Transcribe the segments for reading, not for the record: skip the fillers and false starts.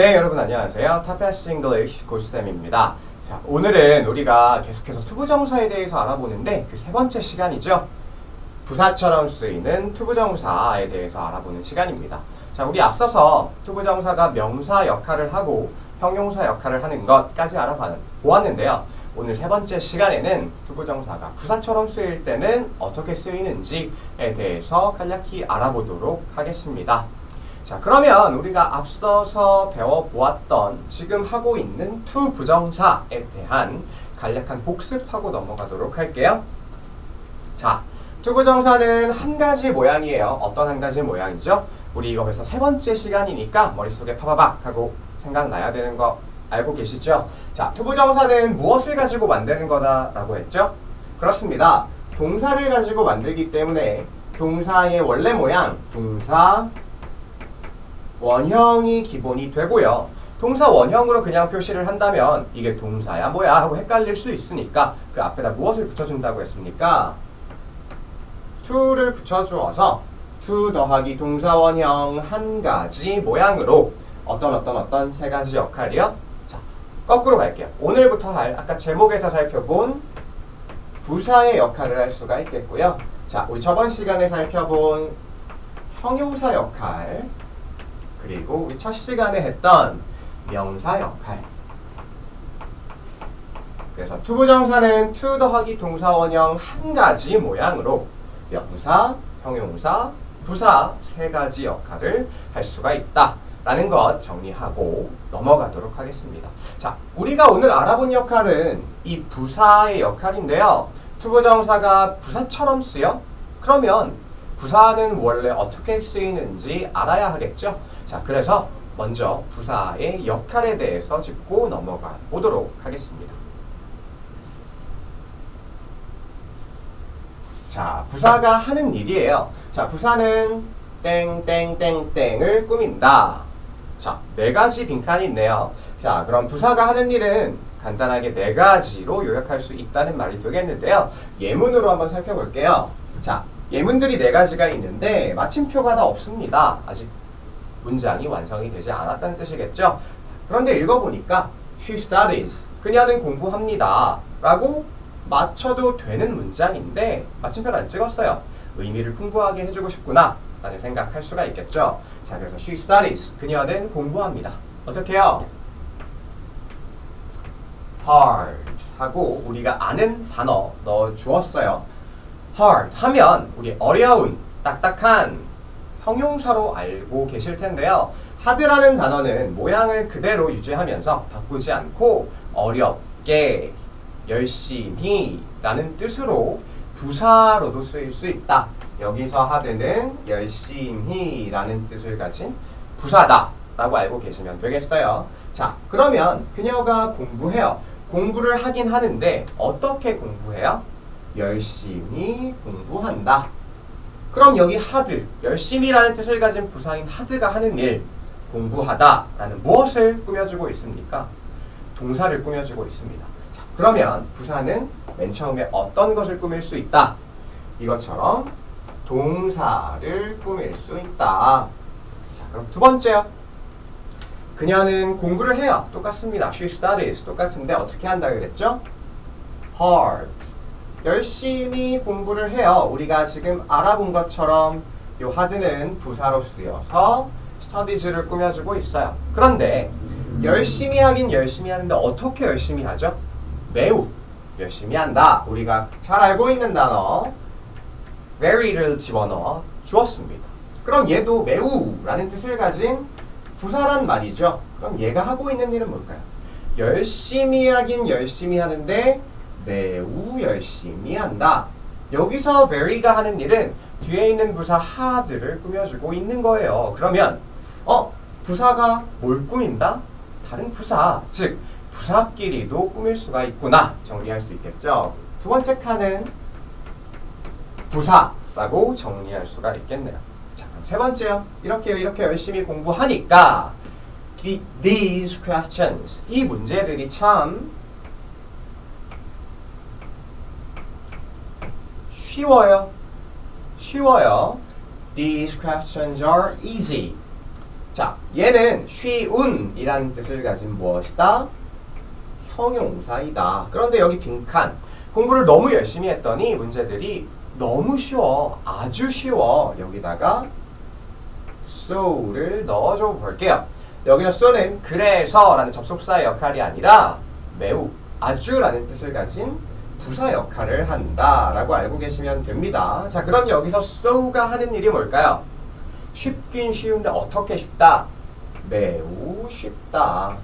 네, 여러분 안녕하세요. 탑패스 잉글리쉬 고수쌤입니다. 자, 오늘은 우리가 계속해서 투부정사에 대해서 알아보는데 그 세 번째 시간이죠. 부사처럼 쓰이는 투부정사에 대해서 알아보는 시간입니다. 자, 우리 앞서서 투부정사가 명사 역할을 하고 형용사 역할을 하는 것까지 알아보았는데요. 오늘 세 번째 시간에는 투부정사가 부사처럼 쓰일 때는 어떻게 쓰이는지에 대해서 간략히 알아보도록 하겠습니다. 자, 그러면 우리가 앞서서 배워보았던 지금 하고 있는 투부정사에 대한 간략한 복습하고 넘어가도록 할게요. 자, 투부정사는 한 가지 모양이에요. 어떤 한 가지 모양이죠? 우리 이거 벌써 세 번째 시간이니까 머릿속에 파바박 하고 생각나야 되는 거 알고 계시죠? 자, 투부정사는 무엇을 가지고 만드는 거다라고 했죠? 그렇습니다. 동사를 가지고 만들기 때문에 동사의 원래 모양, 동사 원형이 기본이 되고요. 동사 원형으로 그냥 표시를 한다면 이게 동사야 뭐야 하고 헷갈릴 수 있으니까 그 앞에다 무엇을 붙여준다고 했습니까? to를 붙여주어서 to 더하기 동사 원형 한 가지 모양으로 어떤 세 가지 역할이요? 자, 거꾸로 갈게요. 오늘부터 할 아까 제목에서 살펴본 부사의 역할을 할 수가 있겠고요. 자, 우리 저번 시간에 살펴본 형용사 역할, 그리고 우리 첫 시간에 했던 명사 역할. 그래서 투부정사는 to 더하기 동사 원형 한 가지 모양으로 명사, 형용사, 부사 세 가지 역할을 할 수가 있다 라는 것 정리하고 넘어가도록 하겠습니다. 자, 우리가 오늘 알아본 역할은 이 부사의 역할인데요. 투부정사가 부사처럼 쓰여? 그러면 부사는 원래 어떻게 쓰이는지 알아야 하겠죠? 자, 그래서 먼저 부사의 역할에 대해서 짚고 넘어가 보도록 하겠습니다. 자, 부사가 하는 일이에요. 자, 부사는 땡땡땡땡을 꾸민다. 자, 네 가지 빈칸이 있네요. 자, 그럼 부사가 하는 일은 간단하게 네 가지로 요약할 수 있다는 말이 되겠는데요. 예문으로 한번 살펴볼게요. 자, 예문들이 네 가지가 있는데 마침표가 다 없습니다. 아직 문장이 완성이 되지 않았다는 뜻이겠죠? 그런데 읽어보니까 She studies. 그녀는 공부합니다. 라고 맞춰도 되는 문장인데 마침표를 안 찍었어요. 의미를 풍부하게 해주고 싶구나 라는 생각할 수가 있겠죠? 자, 그래서 She studies. 그녀는 공부합니다. 어떻게 해요? hard 하고 우리가 아는 단어 넣어주었어요. hard 하면 우리 어려운, 딱딱한 형용사로 알고 계실 텐데요. hard라는 단어는 모양을 그대로 유지하면서 바꾸지 않고 어렵게, 열심히 라는 뜻으로 부사로도 쓰일 수 있다. 여기서 hard는 열심히 라는 뜻을 가진 부사다 라고 알고 계시면 되겠어요. 자, 그러면 그녀가 공부해요. 공부를 하긴 하는데 어떻게 공부해요? 열심히 공부한다. 그럼 여기 hard, 열심히라는 뜻을 가진 부사인 hard가 하는 일, 공부하다 라는 무엇을 꾸며주고 있습니까? 동사를 꾸며주고 있습니다. 자, 그러면 부사는 맨 처음에 어떤 것을 꾸밀 수 있다? 이것처럼 동사를 꾸밀 수 있다. 자, 그럼 두 번째요. 그녀는 공부를 해요. 똑같습니다. She studies. 똑같은데 어떻게 한다 그랬죠? hard. 열심히 공부를 해요. 우리가 지금 알아본 것처럼 이 hard는 부사로 쓰여서 studies를 꾸며주고 있어요. 그런데 열심히 하긴 열심히 하는데 어떻게 열심히 하죠? 매우 열심히 한다. 우리가 잘 알고 있는 단어 very를 집어넣어 주었습니다. 그럼 얘도 매우라는 뜻을 가진 부사란 말이죠. 그럼 얘가 하고 있는 일은 뭘까요? 열심히 하긴 열심히 하는데 매우 열심히 한다. 여기서 very가 하는 일은 뒤에 있는 부사 hard를 꾸며주고 있는 거예요. 그러면 부사가 뭘 꾸민다? 다른 부사, 즉 부사끼리도 꾸밀 수가 있구나 정리할 수 있겠죠. 두 번째 칸은 부사라고 정리할 수가 있겠네요. 자, 그럼 세 번째요. 이렇게 열심히 공부하니까 these questions, 이 문제들이 참 쉬워요. These questions are easy. 자, 얘는 쉬운이라는 뜻을 가진 무엇이다? 형용사이다. 그런데 여기 빈칸. 공부를 너무 열심히 했더니 문제들이 너무 쉬워. 아주 쉬워. 여기다가 so를 넣어줘 볼게요. 여기서 so는 그래서 라는 접속사의 역할이 아니라 매우, 아주 라는 뜻을 가진 부사 역할을 한다 라고 알고 계시면 됩니다. 자, 그럼 여기서 so가 하는 일이 뭘까요? 쉽긴 쉬운데 어떻게 쉽다? 매우 쉽다.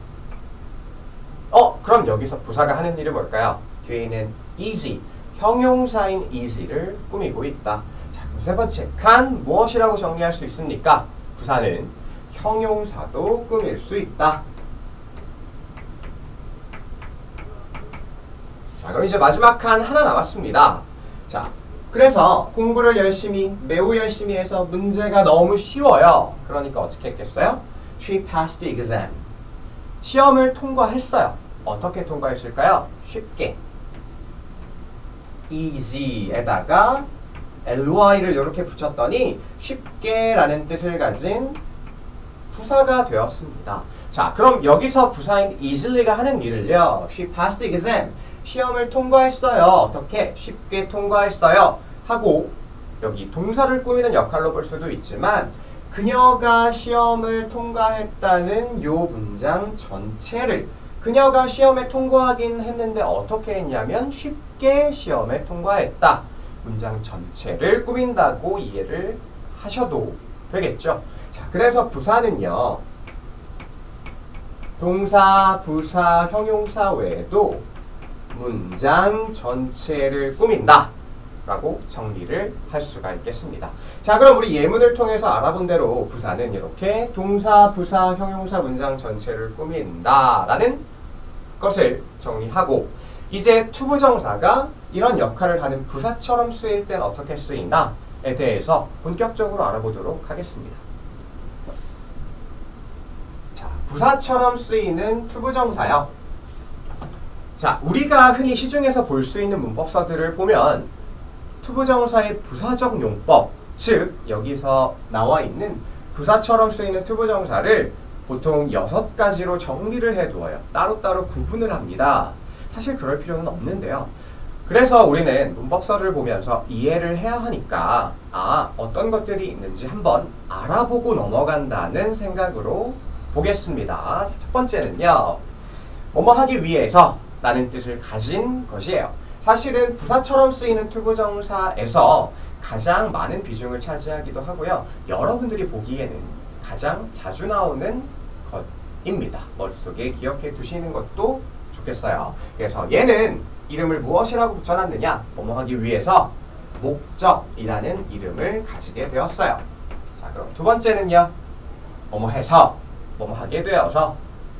그럼 여기서 부사가 하는 일이 뭘까요? 뒤에 있는 easy, 형용사인 easy를 꾸미고 있다. 자, 그럼 세 번째, 간 무엇이라고 정리할 수 있습니까? 부사는 형용사도 꾸밀 수 있다. 자, 그럼 이제 마지막 칸 하나 남았습니다. 자, 그래서 공부를 열심히, 매우 열심히 해서 문제가 너무 쉬워요. 그러니까 어떻게 했겠어요? She passed the exam. 시험을 통과했어요. 어떻게 통과했을까요? 쉽게. easy에다가 ly를 이렇게 붙였더니 쉽게 라는 뜻을 가진 부사가 되었습니다. 자, 그럼 여기서 부사인 easily가 하는 일을요. She passed the exam. 시험을 통과했어요. 어떻게? 쉽게 통과했어요. 하고 여기 동사를 꾸미는 역할로 볼 수도 있지만 그녀가 시험을 통과했다는 요 문장 전체를 그녀가 시험에 통과하긴 했는데 어떻게 했냐면 쉽게 시험에 통과했다. 문장 전체를 꾸민다고 이해를 하셔도 되겠죠. 자, 그래서 부사는요. 동사, 부사, 형용사 외에도 문장 전체를 꾸민다 라고 정리를 할 수가 있겠습니다. 자, 그럼 우리 예문을 통해서 알아본 대로 부사는 이렇게 동사, 부사, 형용사 문장 전체를 꾸민다 라는 것을 정리하고 이제 투부정사가 이런 역할을 하는 부사처럼 쓰일 땐 어떻게 쓰이나에 대해서 본격적으로 알아보도록 하겠습니다. 자, 부사처럼 쓰이는 투부정사요. 자, 우리가 흔히 시중에서 볼 수 있는 문법서들을 보면 투부정사의 부사적 용법, 즉 여기서 나와 있는 부사처럼 쓰이는 투부정사를 보통 6가지로 정리를 해두어요. 따로따로 구분을 합니다. 사실 그럴 필요는 없는데요. 그래서 우리는 문법서를 보면서 이해를 해야 하니까 어떤 것들이 있는지 한번 알아보고 넘어간다는 생각으로 보겠습니다. 자, 첫 번째는요. 뭐뭐 하기 위해서 라는 뜻을 가진 것이에요. 사실은 부사처럼 쓰이는 투부정사에서 가장 많은 비중을 차지하기도 하고요. 여러분들이 보기에는 가장 자주 나오는 것입니다. 머릿속에 기억해 두시는 것도 좋겠어요. 그래서 얘는 이름을 무엇이라고 붙여놨느냐? 뭐뭐 하기 위해서 목적이라는 이름을 가지게 되었어요. 자, 그럼 두 번째는요. 뭐뭐 해서, 뭐뭐 하게 되어서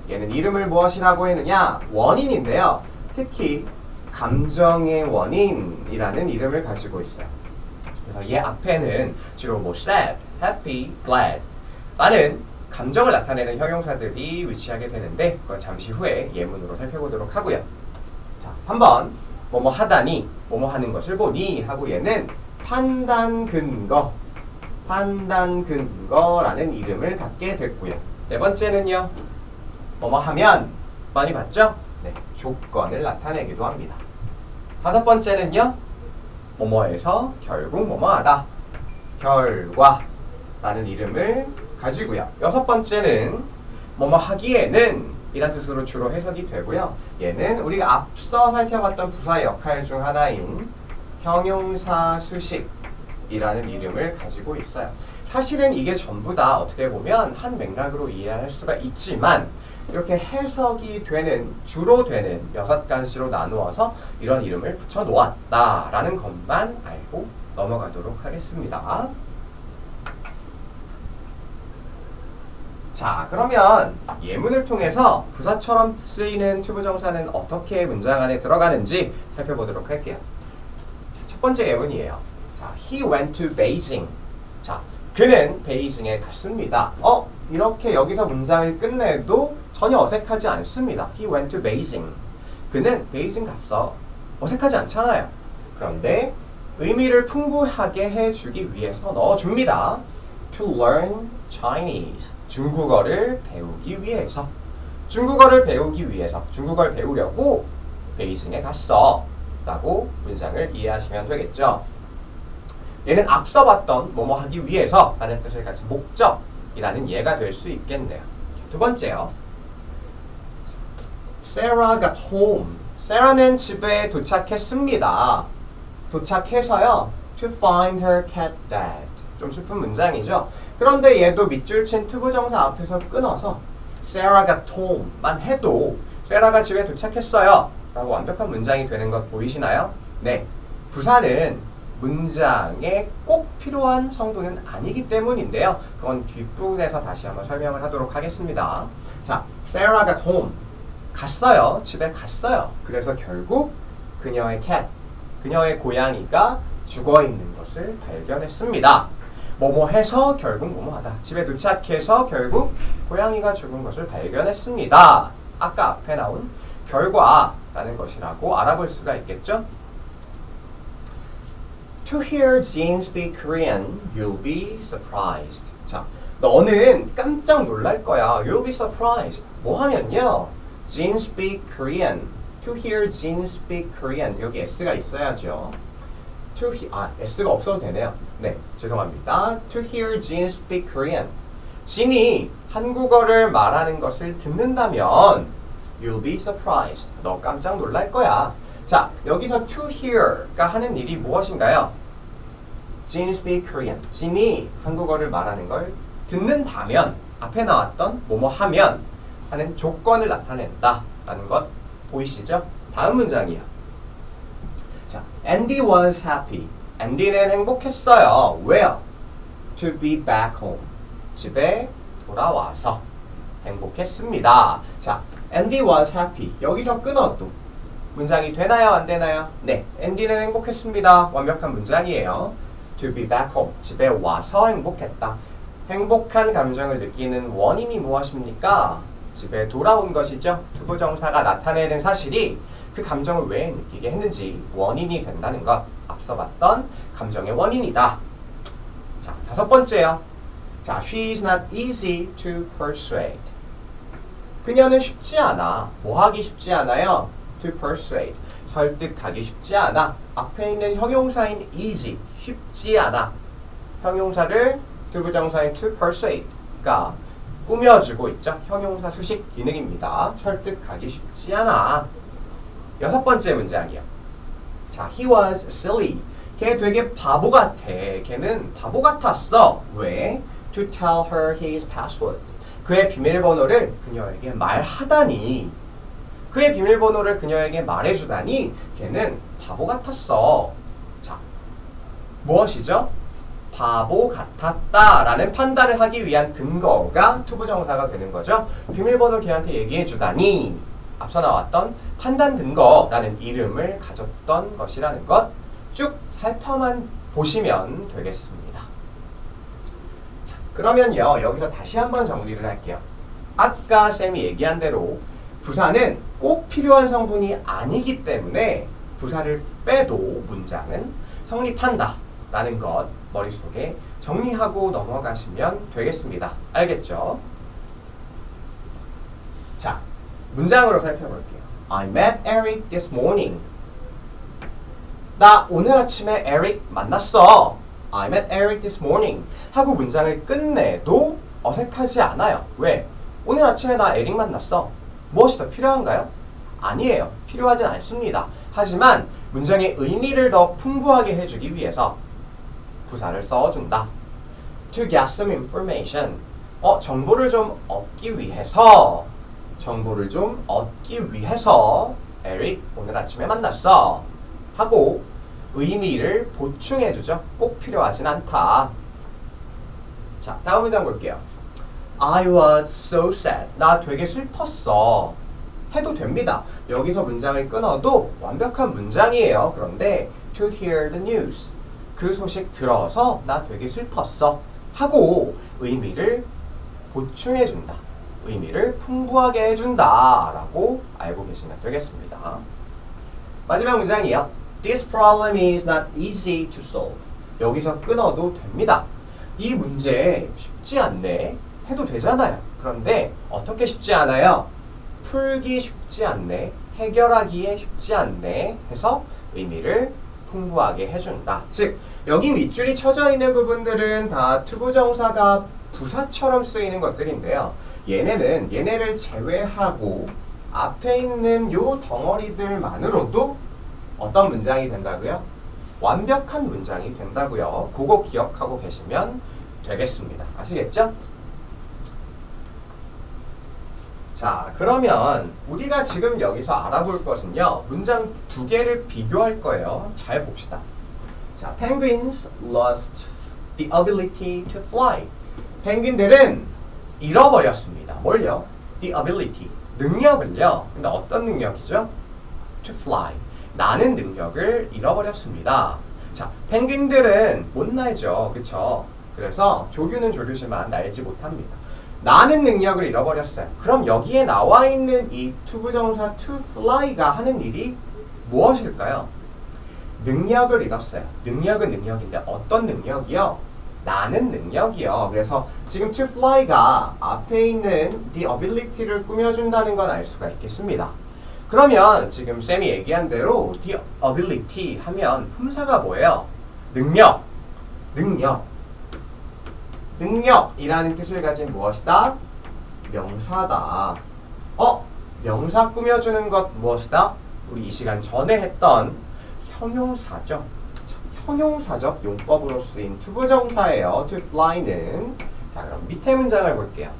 얘는 이름을 무엇이라고 했느냐? 원인인데요. 특히 감정의 원인이라는 이름을 가지고 있어요. 그래서 얘 앞에는 주로 뭐 sad, happy, glad 라는 감정을 나타내는 형용사들이 위치하게 되는데 그건 잠시 후에 예문으로 살펴보도록 하고요. 자, 3번 뭐뭐 하다니, 뭐뭐 하는 것을 보니 하고 얘는 판단 근거, 판단 근거라는 이름을 갖게 됐고요. 네 번째는요. 뭐뭐 하면 많이 봤죠? 네, 조건을 나타내기도 합니다. 다섯 번째는요. 뭐뭐해서 결국 뭐뭐하다, 결과라는 이름을 가지고요. 여섯 번째는 뭐뭐 하기에는 이란 뜻으로 주로 해석이 되고요. 얘는 우리가 앞서 살펴봤던 부사의 역할 중 하나인 형용사 수식이라는 이름을 가지고 있어요. 사실은 이게 전부 다 어떻게 보면 한 맥락으로 이해할 수가 있지만 이렇게 해석이 되는, 주로 되는 6가지로 나누어서 이런 이름을 붙여 놓았다라는 것만 알고 넘어가도록 하겠습니다. 자, 그러면 예문을 통해서 부사처럼 쓰이는 투부정사는 어떻게 문장 안에 들어가는지 살펴보도록 할게요. 자, 첫 번째 예문이에요. 자, he went to Beijing. 자, 그는 베이징에 갔습니다. 이렇게 여기서 문장을 끝내도 전혀 어색하지 않습니다. He went to Beijing. 그는 베이징 갔어. 어색하지 않잖아요. 그런데 의미를 풍부하게 해주기 위해서 넣어줍니다. to learn Chinese. 중국어를 배우기 위해서. 중국어를 배우기 위해서. 중국어를 배우려고 베이징에 갔어. 라고 문장을 이해하시면 되겠죠. 얘는 앞서 봤던 뭐뭐 하기 위해서 라는 뜻을 가진 목적이라는 예가 될 수 있겠네요. 두 번째요. Sarah got home. Sarah는 집에 도착했습니다. 도착해서요. To find her cat dead. 좀 슬픈 문장이죠. 그런데 얘도 밑줄 친 투부정사 앞에서 끊어서 Sarah got home만 해도 세라가 집에 도착했어요. 라고 완벽한 문장이 되는 것 보이시나요? 네. 부사는 문장에 꼭 필요한 성분은 아니기 때문인데요. 그건 뒷부분에서 다시 한번 설명을 하도록 하겠습니다. 자, Sarah got home. 갔어요. 집에 갔어요. 그래서 결국 그녀의 cat, 그녀의 고양이가 죽어있는 것을 발견했습니다. 뭐뭐 해서 결국 뭐뭐 하다. 집에 도착해서 결국 고양이가 죽은 것을 발견했습니다. 아까 앞에 나온 결과라는 것이라고 알아볼 수가 있겠죠? To hear Jin speak Korean, you'll be surprised. 자, 너는 깜짝 놀랄 거야. You'll be surprised. 뭐 하면요. Jin speak Korean. To hear Jin speak Korean. 여기 S가 있어야죠. S가 없어도 되네요. 네, 죄송합니다. To hear Jin speak Korean. 진이 한국어를 말하는 것을 듣는다면 You'll be surprised. 너 깜짝 놀랄 거야. 자, 여기서 to hear가 하는 일이 무엇인가요? Jin speak Korean. 진이 한국어를 말하는 걸 듣는다면 앞에 나왔던 뭐뭐 하면 하는 조건을 나타낸다 라는 것 보이시죠? 다음 문장이요. 자, Andy was happy. Andy는 행복했어요. 왜요? To be back home. 집에 돌아와서 행복했습니다. 자, Andy was happy. 여기서 끊어도 문장이 되나요? 안 되나요? 네, Andy는 행복했습니다. 완벽한 문장이에요. To be back home. 집에 와서 행복했다. 행복한 감정을 느끼는 원인이 무엇입니까? 집에 돌아온 것이죠. 투부정사가 나타내는 사실이 그 감정을 왜 느끼게 했는지 원인이 된다는 것. 앞서 봤던 감정의 원인이다. 자, 다섯 번째요. 자, she is not easy to persuade. 그녀는 쉽지 않아. 뭐 하기 쉽지 않아요? To persuade. 설득하기 쉽지 않아. 앞에 있는 형용사인 easy. 쉽지 않아. 형용사를 투부정사인 to persuade가 꾸며주고 있죠. 형용사 수식 기능입니다. 설득하기 쉽지 않아. 여섯 번째 문장이요. 자, he was silly. 걔 되게 바보 같아. 걔는 바보 같았어. 왜? To tell her his password. 그의 비밀번호를 그녀에게 말하다니. 그의 비밀번호를 그녀에게 말해주다니 걔는 바보 같았어. 자, 무엇이죠? 바보 같았다라는 판단을 하기 위한 근거가 투부정사가 되는 거죠. 비밀번호 걔한테 얘기해주다니 앞서 나왔던 판단 근거라는 이름을 가졌던 것이라는 것 쭉 살펴만 보시면 되겠습니다. 자, 그러면요. 여기서 다시 한번 정리를 할게요. 아까 쌤이 얘기한 대로 부사는 꼭 필요한 성분이 아니기 때문에 부사를 빼도 문장은 성립한다 라는 것 머릿속에 정리하고 넘어가시면 되겠습니다. 알겠죠? 자, 문장으로 살펴볼게요. I met Eric this morning. 나 오늘 아침에 에릭 만났어. I met Eric this morning. 하고 문장을 끝내도 어색하지 않아요. 왜? 오늘 아침에 나 에릭 만났어. 무엇이 더 필요한가요? 아니에요. 필요하진 않습니다. 하지만 문장의 의미를 더 풍부하게 해주기 위해서 부사를 써준다. To get some information. 정보를 좀 얻기 위해서 에릭 오늘 아침에 만났어. 하고 의미를 보충해주죠. 꼭 필요하진 않다. 자, 다음 문장 볼게요. I was so sad. 나 되게 슬펐어. 해도 됩니다. 여기서 문장을 끊어도 완벽한 문장이에요. 그런데 to hear the news. 그 소식 들어서 나 되게 슬펐어. 하고 의미를 보충해준다. 의미를 풍부하게 해준다. 라고 알고 계시면 되겠습니다. 마지막 문장이요. This problem is not easy to solve. 여기서 끊어도 됩니다. 이 문제 쉽지 않네 해도 되잖아요. 그런데 어떻게 쉽지 않아요? 풀기 쉽지 않네, 해결하기에 쉽지 않네 해서 의미를 풍부하게 해준다. 즉 여기 밑줄이 쳐져 있는 부분들은 다 투부정사가 부사처럼 쓰이는 것들인데요. 얘네를 제외하고 앞에 있는 요 덩어리들만으로도 어떤 문장이 된다고요? 완벽한 문장이 된다고요. 그거 기억하고 계시면 되겠습니다. 아시겠죠? 자, 그러면 우리가 지금 여기서 알아볼 것은요. 문장 두 개를 비교할 거예요. 잘 봅시다. 자, penguins lost the ability to fly. 펭귄들은 잃어버렸습니다. 뭘요? The ability. 능력을요. 근데 어떤 능력이죠? To fly. 나는 능력을 잃어버렸습니다. 자, 펭귄들은 못 날죠. 그쵸? 그래서 조류는 조류지만 날지 못합니다. 나는 능력을 잃어버렸어요. 그럼 여기에 나와 있는 이 투부정사 to fly가 하는 일이 무엇일까요? 능력을 잃었어요. 능력은 능력인데 어떤 능력이요? 나는 능력이요. 그래서 지금 to fly가 앞에 있는 the ability를 꾸며준다는 건 알 수가 있겠습니다. 그러면 지금 쌤이 얘기한 대로 the ability 하면 품사가 뭐예요? 능력. 능력이라는 뜻을 가진 무엇이다? 명사다. 명사 꾸며주는 것 무엇이다? 우리 이 시간 전에 했던 형용사죠. 형용사적 용법으로 쓰인 투부정사예요. to fly는. 자, 그럼 밑에 문장을 볼게요.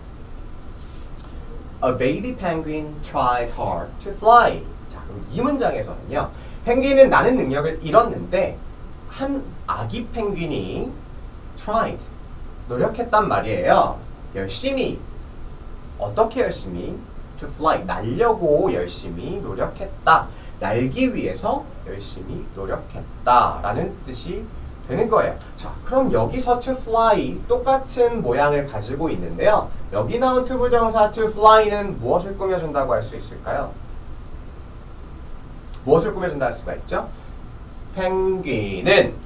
A baby penguin tried hard to fly. 자, 그럼 이 문장에서는요. 펭귄은 나는 능력을 잃었는데 한 아기 펭귄이 tried. 노력했단 말이에요. 열심히. 어떻게 열심히? To fly. 날려고 열심히 노력했다. 날기 위해서 열심히 노력했다 라는 뜻이 되는 거예요. 자, 그럼 여기서 to fly 똑같은 모양을 가지고 있는데요. 여기 나온 투부정사 to fly는 무엇을 꾸며준다고 할 수 있을까요? 무엇을 꾸며준다 할 수가 있죠?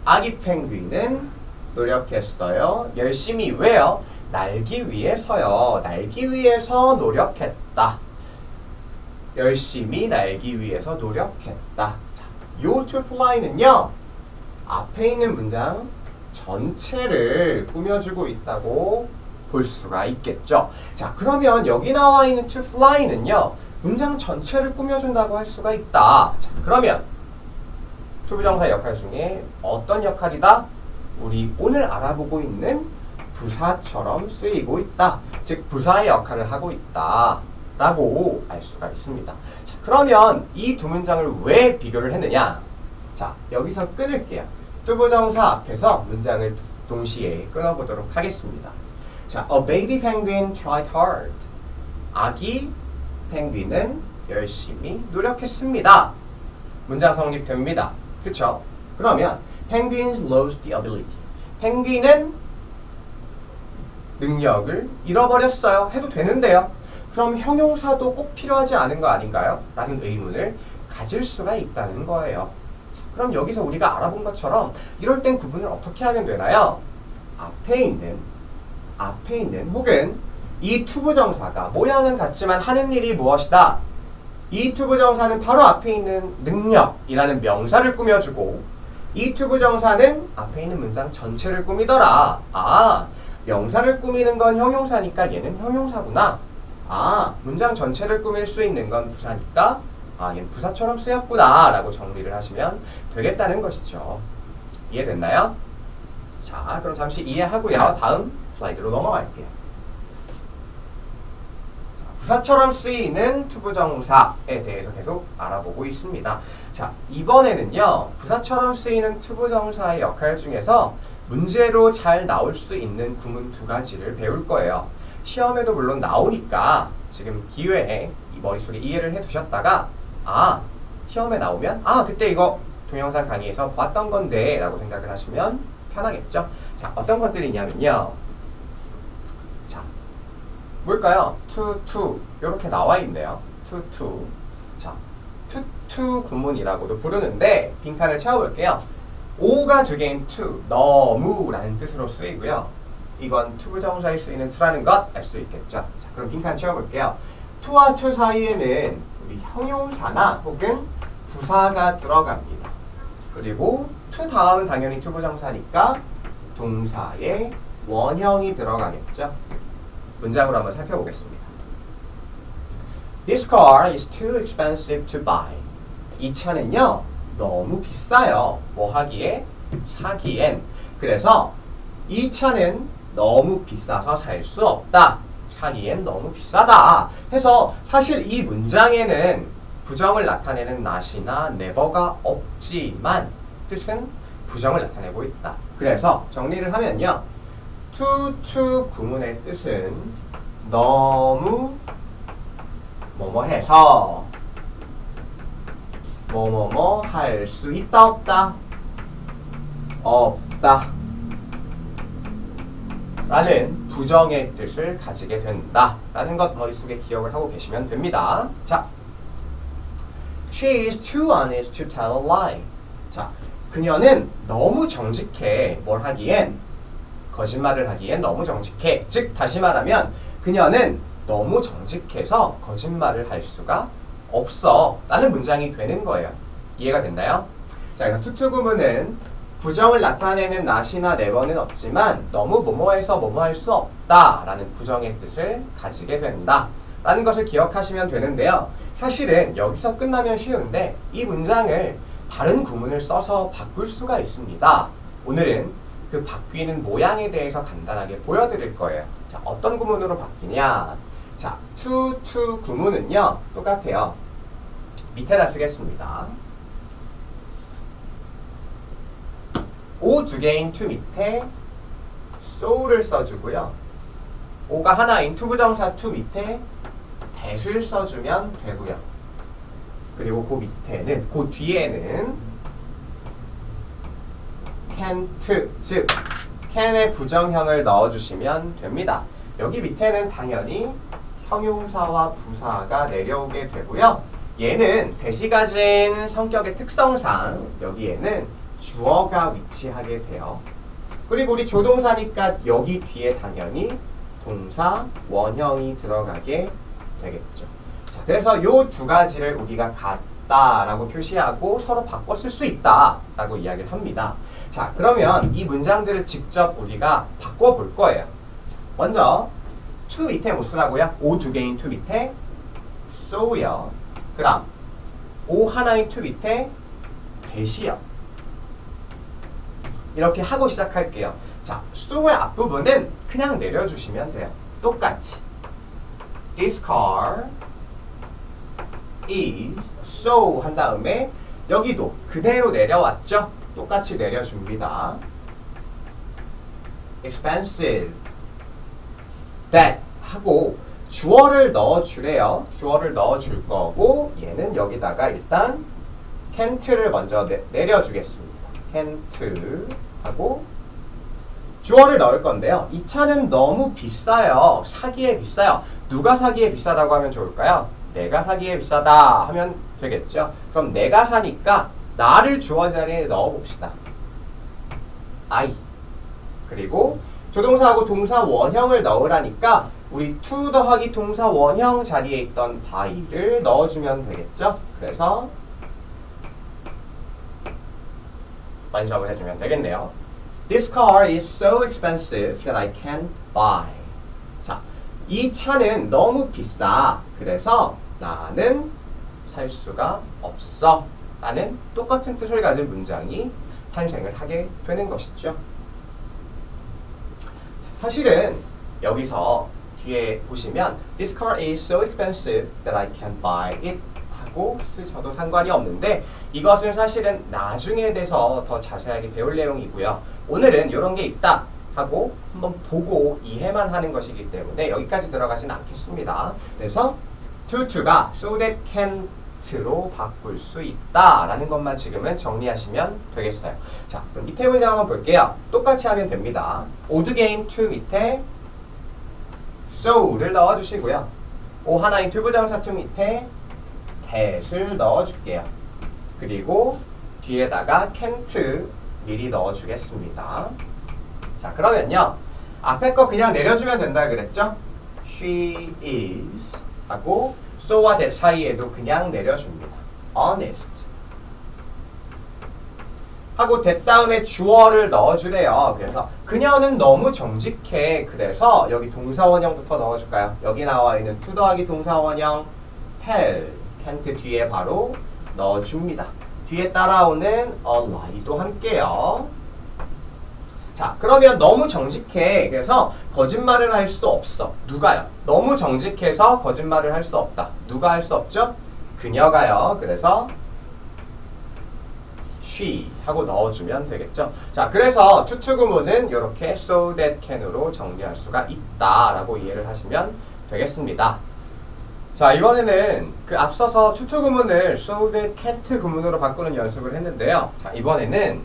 아기 펭귄은 노력했어요. 열심히. 왜요? 날기 위해서요. 날기 위해서 노력했다. 열심히 날기 위해서 노력했다. 자, 요 to fly는요. 앞에 있는 문장 전체를 꾸며주고 있다고 볼 수가 있겠죠. 자, 그러면 여기 나와 있는 to fly는요. 문장 전체를 꾸며준다고 할 수가 있다. 자, 그러면 투부정사 역할 중에 어떤 역할이다? 우리 오늘 알아보고 있는 부사처럼 쓰이고 있다. 즉 부사의 역할을 하고 있다 라고 알 수가 있습니다. 자, 그러면 이 두 문장을 왜 비교를 했느냐? 자, 여기서 끊을게요. 투부정사 앞에서 문장을 동시에 끊어보도록 하겠습니다. 자, A baby penguin tried hard. 아기 펭귄은 열심히 노력했습니다. 문장 성립됩니다. 그쵸? 그러면 Penguins lost the ability. 펭귄은 능력을 잃어버렸어요. 해도 되는데요. 그럼 형용사도 꼭 필요하지 않은 거 아닌가요? 라는 의문을 가질 수가 있다는 거예요. 그럼 여기서 우리가 알아본 것처럼 이럴 땐 구분을 어떻게 하면 되나요? 앞에 있는 혹은 이 투부정사가 모양은 같지만 하는 일이 무엇이다? 이 투부정사는 바로 앞에 있는 능력이라는 명사를 꾸며주고 이 투부정사는 앞에 있는 문장 전체를 꾸미더라. 아, 명사를 꾸미는 건 형용사니까 얘는 형용사구나. 아, 문장 전체를 꾸밀 수 있는 건 부사니까 아, 얘는 부사처럼 쓰였구나 라고 정리를 하시면 되겠다는 것이죠. 이해됐나요? 자, 그럼 잠시 이해하고요. 다음 슬라이드로 넘어갈게요. 자, 부사처럼 쓰이는 투부정사에 대해서 계속 알아보고 있습니다. 자, 이번에는요. 부사처럼 쓰이는 투부정사의 역할 중에서 문제로 잘 나올 수 있는 구문 두 가지를 배울 거예요. 시험에도 물론 나오니까 지금 기회에 이 머릿속에 이해를 해두셨다가 아, 시험에 나오면 아, 그때 이거 동영상 강의에서 봤던 건데 라고 생각을 하시면 편하겠죠? 자, 어떤 것들이냐면요. 자, 뭘까요? to 이렇게 나와 있네요. to 자, to 구문이라고도 부르는데 빈칸을 채워볼게요. 오가 두 개인 to, 너무 라는 뜻으로 쓰이고요. 이건 to 부정사에 쓰이는 to라는 것 알 수 있겠죠. 자, 그럼 빈칸 채워볼게요. to와 to 사이에는 우리 형용사나 혹은 부사가 들어갑니다. 그리고 to 다음은 당연히 to 부정사니까 동사의 원형이 들어가겠죠. 문장으로 한번 살펴보겠습니다. This car is too expensive to buy. 이 차는요 너무 비싸요. 뭐 하기에? 사기엔. 그래서 이 차는 너무 비싸서 살 수 없다. 사기엔 너무 비싸다. 해서 사실 이 문장에는 부정을 나타내는 not이나 never가 없지만 뜻은 부정을 나타내고 있다. 그래서 정리를 하면요. to 구문의 뜻은 너무 뭐뭐 해서 뭐뭐뭐 할 수 있다 없다? 없다 라는 부정의 뜻을 가지게 된다 라는 것 머릿속에 기억을 하고 계시면 됩니다. 자, She is too honest to tell a lie. 자, 그녀는 너무 정직해. 뭘 하기엔? 거짓말을 하기엔 너무 정직해. 즉 다시 말하면 그녀는 너무 정직해서 거짓말을 할 수가 없어 라는 문장이 되는 거예요. 이해가 됐나요? 자, 그래서 to 구문은 부정을 나타내는 not이나 never는 없지만 너무 뭐뭐해서 뭐뭐 할 수 없다 라는 부정의 뜻을 가지게 된다 라는 것을 기억하시면 되는데요. 사실은 여기서 끝나면 쉬운데 이 문장을 다른 구문을 써서 바꿀 수가 있습니다. 오늘은 그 바뀌는 모양에 대해서 간단하게 보여드릴 거예요. 자, 어떤 구문으로 바뀌냐? 자, to 구문은요 똑같아요. 밑에다 쓰겠습니다. O 두 개인 to 밑에 so를 써주고요. O가 하나인 to 부정사 to 밑에 that을 써주면 되고요. 그리고 그 밑에는, 그 뒤에는 can't, 즉 can의 부정형을 넣어주시면 됩니다. 여기 밑에는 당연히 형용사와 부사가 내려오게 되고요. 얘는 that이 가진 성격의 특성상 여기에는 주어가 위치하게 돼요. 그리고 우리 조동사니까 여기 뒤에 당연히 동사 원형이 들어가게 되겠죠. 자, 그래서 이 두 가지를 우리가 같다라고 표시하고 서로 바꿔 쓸 수 있다라고 이야기를 합니다. 자, 그러면 이 문장들을 직접 우리가 바꿔 볼 거예요. 자, 먼저 to 밑에 뭐 쓰라고요? O 두 개인 to 밑에 so요. 그럼 O 하나인 to 밑에 that이요. 이렇게 하고 시작할게요. 자, so의 앞부분은 그냥 내려주시면 돼요. 똑같이 This car is so 한 다음에 여기도 그대로 내려왔죠? 똑같이 내려줍니다. expensive that 하고 주어를 넣어주래요. 주어를 넣어줄 거고 얘는 여기다가 일단 can't를 먼저 내려주겠습니다. can't 하고 주어를 넣을 건데요. 이 차는 너무 비싸요. 사기에 비싸요. 누가 사기에 비싸다고 하면 좋을까요? 내가 사기에 비싸다 하면 되겠죠. 그럼 내가 사니까 나를 주어 자리에 넣어봅시다. I. 그리고 조동사하고 동사 원형을 넣으라니까 우리 to 더하기 동사 원형 자리에 있던 by를 넣어주면 되겠죠. 그래서 완성을 해주면 되겠네요. This car is so expensive that I can't buy. 자, 이 차는 너무 비싸. 그래서 나는 살 수가 없어. 라는 똑같은 뜻을 가진 문장이 탄생을 하게 되는 것이죠. 사실은 여기서 뒤에 보시면 This car is so expensive that I can't buy it 하고 쓰셔도 상관이 없는데 이것은 사실은 나중에 돼서 더 자세하게 배울 내용이고요. 오늘은 이런 게 있다 하고 한번 보고 이해만 하는 것이기 때문에 여기까지 들어가진 않겠습니다. 그래서 to가 so that can't로 바꿀 수 있다 라는 것만 지금은 정리하시면 되겠어요. 자, 그럼 밑에 문장 한번 볼게요. 똑같이 하면 됩니다. 오드 게임 to 밑에 so를 넣어주시고요. O 하나인 to 부정사 to 밑에 that을 넣어줄게요. 그리고 뒤에다가 can't 미리 넣어주겠습니다. 자, 그러면요. 앞에 거 그냥 내려주면 된다 그랬죠? She is 하고 so와 that 사이에도 그냥 내려줍니다. honest 하고 that 다음에 주어를 넣어주래요. 그래서 그녀는 너무 정직해. 그래서 여기 동사원형부터 넣어줄까요? 여기 나와 있는 to 더하기 동사원형 tell, can't 뒤에 바로 넣어줍니다. 뒤에 따라오는 a lie도 함께요. 자, 그러면 너무 정직해. 그래서 거짓말을 할 수 없어. 누가요? 너무 정직해서 거짓말을 할 수 없다. 누가 할 수 없죠? 그녀가요. 그래서 she 하고 넣어주면 되겠죠. 자, 그래서 투투 구문은 이렇게 so that can으로 정리할 수가 있다라고 이해를 하시면 되겠습니다. 자, 이번에는 그 앞서서 투투 구문을 so that can't 구문으로 바꾸는 연습을 했는데요. 자, 이번에는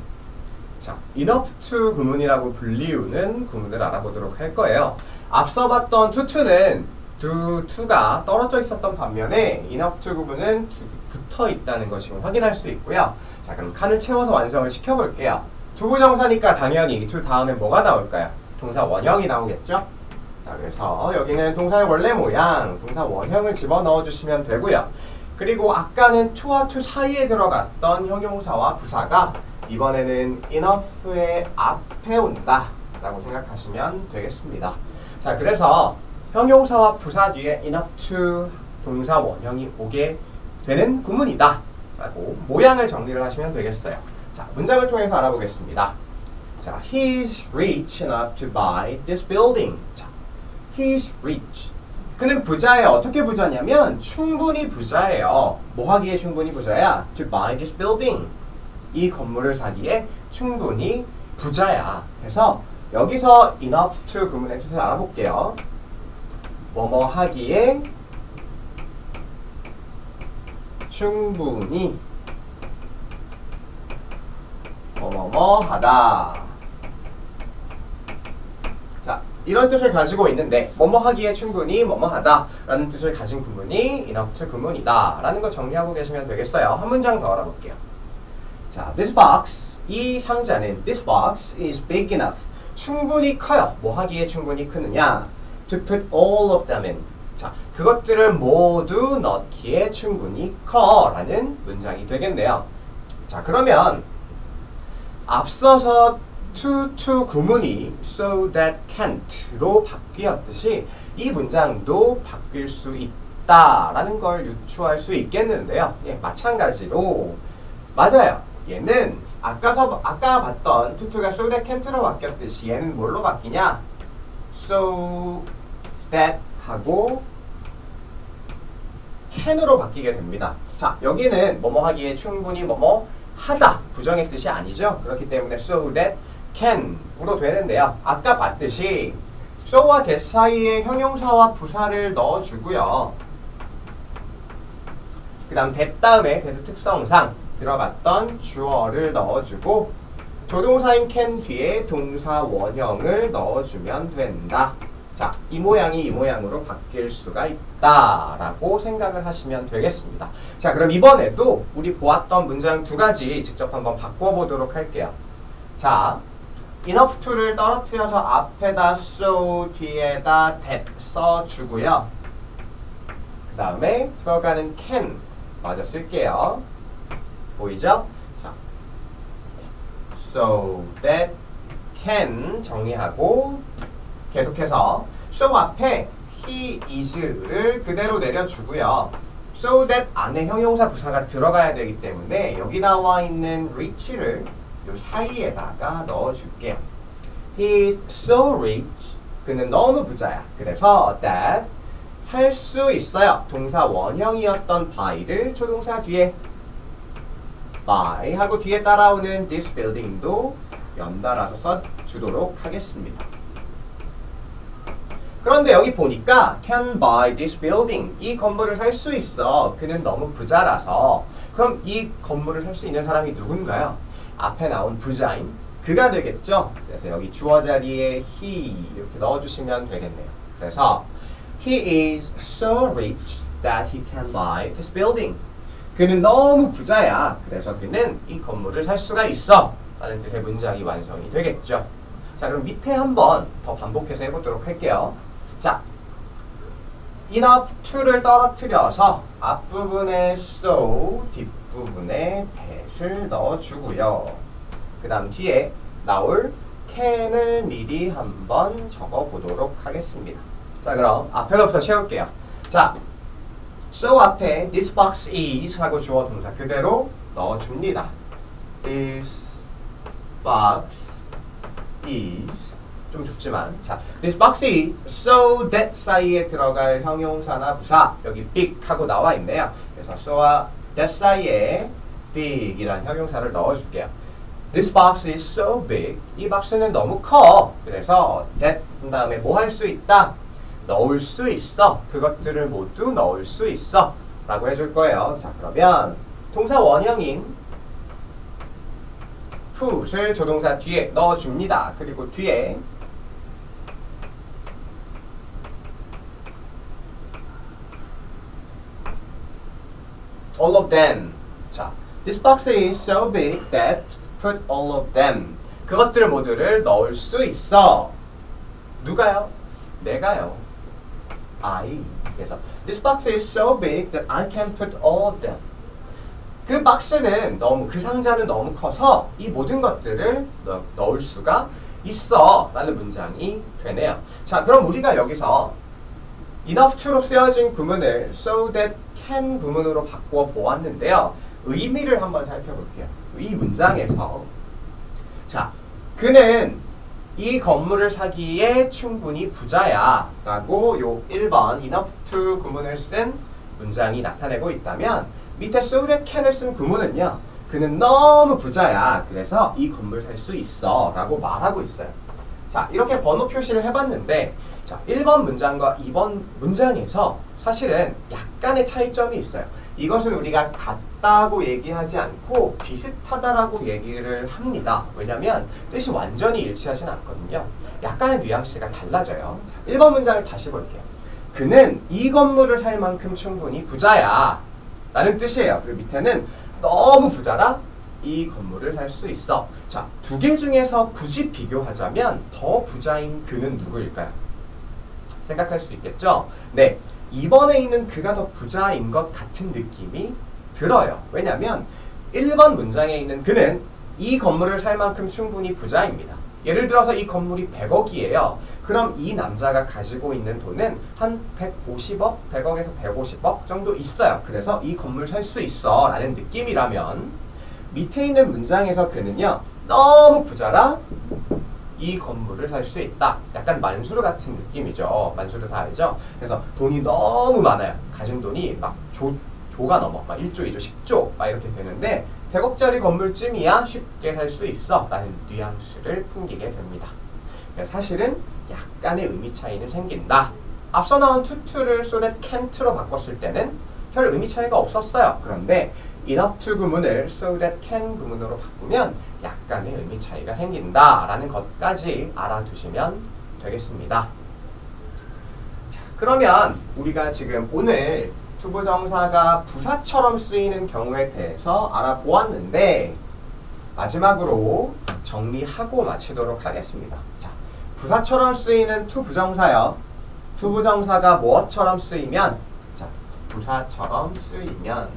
자, enough to 구문이라고 불리우는 구문을 알아보도록 할 거예요. 앞서 봤던 to는 to가 떨어져 있었던 반면에 enough to 구문은 붙어 있다는 거 지금 확인할 수 있고요. 자, 그럼 칸을 채워서 완성을 시켜볼게요. 두부정사니까 당연히 to 다음에 뭐가 나올까요? 동사 원형이 나오겠죠? 자, 그래서 여기는 동사의 원래 모양, 동사 원형을 집어넣어 주시면 되고요. 그리고 아까는 to와 to 사이에 들어갔던 형용사와 부사가 이번에는 enough의 앞에 온다 라고 생각하시면 되겠습니다. 자, 그래서 형용사와 부사 뒤에 enough to 동사 원형이 오게 되는 구문이다 라고 모양을 정리를 하시면 되겠어요. 자, 문장을 통해서 알아보겠습니다. 자, he's rich enough to buy this building. 자, he's rich. 그는 부자예요. 어떻게 부자냐면 충분히 부자예요. 뭐 하기에 충분히 부자야? To buy this building. 이 건물을 사기에 충분히 부자야. 그래서 여기서 enough to 구문의 뜻을 알아볼게요. 뭐뭐 하기에 충분히 뭐뭐뭐 하다. 자, 이런 뜻을 가지고 있는데 뭐뭐 하기에 충분히 뭐뭐 하다 라는 뜻을 가진 구문이 enough to 구문이다 라는 거 정리하고 계시면 되겠어요. 한 문장 더 알아볼게요. 자, this box, 이 상자는 this box is big enough. 충분히 커요. 뭐 하기에 충분히 크느냐? To put all of them in. 자, 그것들을 모두 넣기에 충분히 커 라는 문장이 되겠네요. 자, 그러면 앞서서 to 구문이 so that can't로 바뀌었듯이 이 문장도 바뀔 수 있다라는 걸 유추할 수 있겠는데요. 예, 마찬가지로 맞아요. 얘는 아까 봤던 to가 so that can't로 바뀌었듯이 얘는 뭘로 바뀌냐? so that 하고 can으로 바뀌게 됩니다. 자, 여기는 뭐뭐 하기에 충분히 뭐뭐 하다 부정의 뜻이 아니죠. 그렇기 때문에 so that can으로 되는데요. 아까 봤듯이 so와 that 사이에 형용사와 부사를 넣어주고요. 그 다음 that 다음에 that 특성상 들어갔던 주어를 넣어주고 조동사인 can 뒤에 동사 원형을 넣어주면 된다. 자, 이 모양이 이 모양으로 바뀔 수가 있다라고 생각을 하시면 되겠습니다. 자, 그럼 이번에도 우리 보았던 문장 두 가지 직접 한번 바꿔보도록 할게요. 자, enough to를 떨어뜨려서 앞에다 so 뒤에다 that 써주고요. 그 다음에 들어가는 can 마저 쓸게요. 보이죠? 자, so that can 정리하고 계속해서 so 앞에 he is를 그대로 내려주고요. so that 안에 형용사 부사가 들어가야 되기 때문에 여기 나와 있는 rich를 요 사이에다가 넣어줄게요. He is so rich. 그는 너무 부자야. 그래서 that 살 수 있어요. 동사 원형이었던 by를 조동사 뒤에 by 하고 뒤에 따라오는 this building도 연달아서 써주도록 하겠습니다. 그런데 여기 보니까 can buy this building. 이 건물을 살 수 있어. 그는 너무 부자라서. 그럼 이 건물을 살 수 있는 사람이 누군가요? 앞에 나온 부자인 그가 되겠죠? 그래서 여기 주어 자리에 he 이렇게 넣어주시면 되겠네요. 그래서 he is so rich that he can buy this building. 그는 너무 부자야. 그래서 그는 이 건물을 살 수가 있어. 라는 뜻의 문장이 완성이 되겠죠. 자, 그럼 밑에 한번 더 반복해서 해보도록 할게요. 자, enough to를 떨어뜨려서 앞부분에 so, 뒷부분에 that을 넣어주고요. 그 다음 뒤에 나올 can을 미리 한번 적어보도록 하겠습니다. 자, 그럼 앞에서부터 채울게요. 자, so 앞에 this box is 하고 주어 동사 그대로 넣어줍니다. This box is 좀 좁지만 자, this box is so that 사이에 들어갈 형용사나 부사 여기 big 하고 나와 있네요. 그래서 so와 that 사이에 big 이란 형용사를 넣어줄게요. This box is so big. 이 박스는 너무 커. 그래서 that 다음에 뭐 할 수 있다? 넣을 수 있어. 그것들을 모두 넣을 수 있어. 라고 해줄 거예요. 자, 그러면 동사 원형인 put을 조동사 뒤에 넣어줍니다. 그리고 뒤에 all of them. 자, this box is so big that put all of them. 그것들 모두를 넣을 수 있어. 누가요? 내가요. I. 그래서 this box is so big that I can put all of them. 그 박스는 너무 그 상자는 너무 커서 이 모든 것들을 넣을 수가 있어 라는 문장이 되네요. 자, 그럼 우리가 여기서 enough to로 쓰여진 구문을 so that can 구문으로 바꾸어 보았는데요. 의미를 한번 살펴볼게요. 이 문장에서 자, 그는 이 건물을 사기에 충분히 부자야 라고 요 1번 enough to 구문을 쓴 문장이 나타내고 있다면 밑에 so that can을 쓴 구문은요. 그는 너무 부자야. 그래서 이 건물 살 수 있어 라고 말하고 있어요. 자, 이렇게 번호 표시를 해봤는데 자, 1번 문장과 2번 문장에서 사실은 약간의 차이점이 있어요. 이것은 우리가 같다고 얘기하지 않고 비슷하다라고 얘기를 합니다. 왜냐하면 뜻이 완전히 일치하진 않거든요. 약간의 뉘앙스가 달라져요. 자, 1번 문장을 다시 볼게요. 그는 이 건물을 살 만큼 충분히 부자야 라는 뜻이에요. 그리고 밑에는 너무 부자라 이 건물을 살 수 있어. 자, 두 개 중에서 굳이 비교하자면 더 부자인 그는 누구일까요? 생각할 수 있겠죠? 네, 2번에 있는 그가 더 부자인 것 같은 느낌이 들어요. 왜냐하면 1번 문장에 있는 그는 이 건물을 살 만큼 충분히 부자입니다. 예를 들어서 이 건물이 100억이에요. 그럼 이 남자가 가지고 있는 돈은 한 150억, 100억에서 150억 정도 있어요. 그래서 이 건물 살 수 있어 라는 느낌이라면 밑에 있는 문장에서 그는요. 너무 부자라 이 건물을 살 수 있다. 약간 만수르 같은 느낌이죠. 만수르 다 알죠? 그래서 돈이 너무 많아요. 가진 돈이 막 조가 넘어. 막 1조, 2조, 10조 막 이렇게 되는데 100억짜리 건물쯤이야 쉽게 살 수 있어 라는 뉘앙스를 풍기게 됩니다. 사실은 약간의 의미 차이는 생긴다. 앞서 나온 tu를 so that can't로 바꿨을 때는 별 의미 차이가 없었어요. 그런데 enough to 구문을 so that can 구문으로 바꾸면 약간의 의미 차이가 생긴다 라는 것까지 알아두시면 되겠습니다. 자, 그러면 우리가 지금 오늘 투부정사가 부사처럼 쓰이는 경우에 대해서 알아보았는데 마지막으로 정리하고 마치도록 하겠습니다. 자, 부사처럼 쓰이는 투부정사요. 투부정사가 무엇처럼 쓰이면? 자, 부사처럼 쓰이면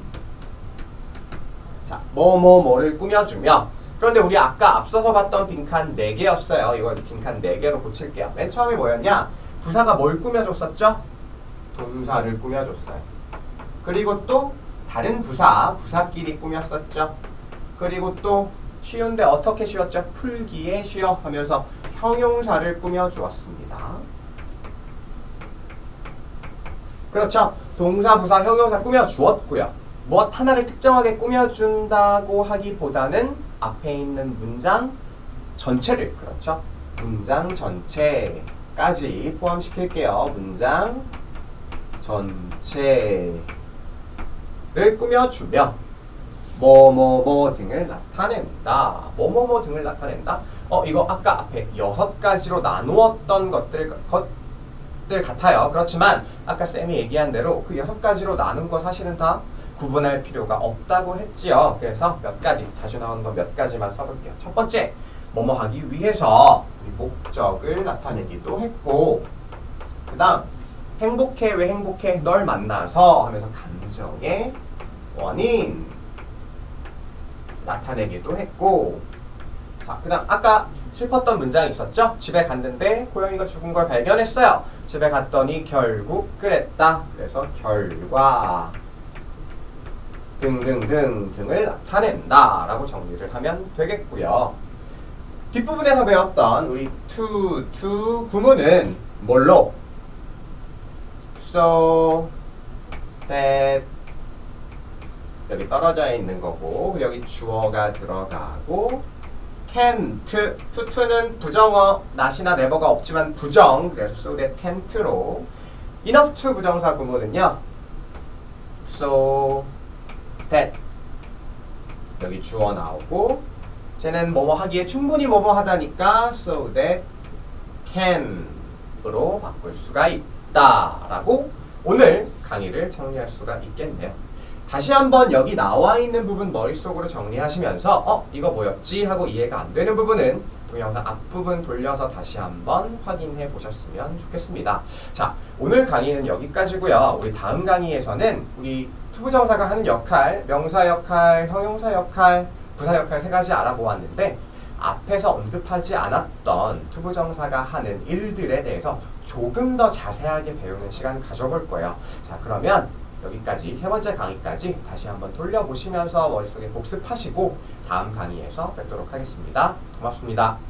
자, 뭐를 꾸며주며. 그런데 우리 아까 앞서서 봤던 빈칸 4개였어요. 이거 빈칸 4개로 고칠게요. 맨 처음에 뭐였냐? 부사가 뭘 꾸며줬었죠? 동사를 꾸며줬어요. 그리고 또 다른 부사끼리 꾸몄었죠. 그리고 또 쉬운데 어떻게 쉬웠죠? 풀기에 쉬어 하면서 형용사를 꾸며주었습니다. 그렇죠? 동사, 부사, 형용사 꾸며주었고요. 무엇 하나를 특정하게 꾸며준다고 하기보다는 앞에 있는 문장 전체를, 그렇죠? 문장 전체까지 포함시킬게요. 문장 전체를 꾸며주며 뭐뭐뭐 등을 나타낸다. 뭐뭐뭐 등을 나타낸다. 이거 아까 앞에 6가지로 나누었던 것들 같아요. 그렇지만 아까 쌤이 얘기한 대로 그 6가지로 나눈 거 사실은 다 구분할 필요가 없다고 했지요. 그래서 몇 가지, 자주 나오는 거 몇 가지만 써볼게요. 첫 번째, 뭐뭐 하기 위해서, 우리 목적을 나타내기도 했고, 그 다음 행복해 왜 행복해 널 만나서 하면서 감정의 원인 나타내기도 했고, 자, 그 다음 아까 슬펐던 문장이 있었죠? 집에 갔는데 고양이가 죽은 걸 발견했어요. 집에 갔더니 결국 그랬다. 그래서 결과 등등등 등을 나타낸다 라고 정리를 하면 되겠고요. 뒷부분에서 배웠던 우리 to 구문은 뭘로? so, that 여기 떨어져 있는 거고, 여기 주어가 들어가고, can't, to는 부정어, not이나 never가 없지만 부정, 그래서 so that can't로, enough to 부정사 구문은요, so that 여기 주어 나오고, 쟤는 뭐뭐 하기에 충분히 뭐뭐 하다니까 so that can으로 바꿀 수가 있다 라고 오늘 강의를 정리할 수가 있겠네요. 다시 한번 여기 나와 있는 부분 머릿속으로 정리하시면서 이거 뭐였지? 하고 이해가 안 되는 부분은 동영상 앞부분 돌려서 다시 한번 확인해 보셨으면 좋겠습니다. 자, 오늘 강의는 여기까지고요. 우리 다음 강의에서는 우리 투부정사가 하는 역할, 명사 역할, 형용사 역할, 부사 역할 세 가지 알아보았는데 앞에서 언급하지 않았던 투부정사가 하는 일들에 대해서 조금 더 자세하게 배우는 시간 가져볼 거예요. 자, 그러면 여기까지 세 번째 강의까지 다시 한번 돌려보시면서 머릿속에 복습하시고 다음 강의에서 뵙도록 하겠습니다. 고맙습니다.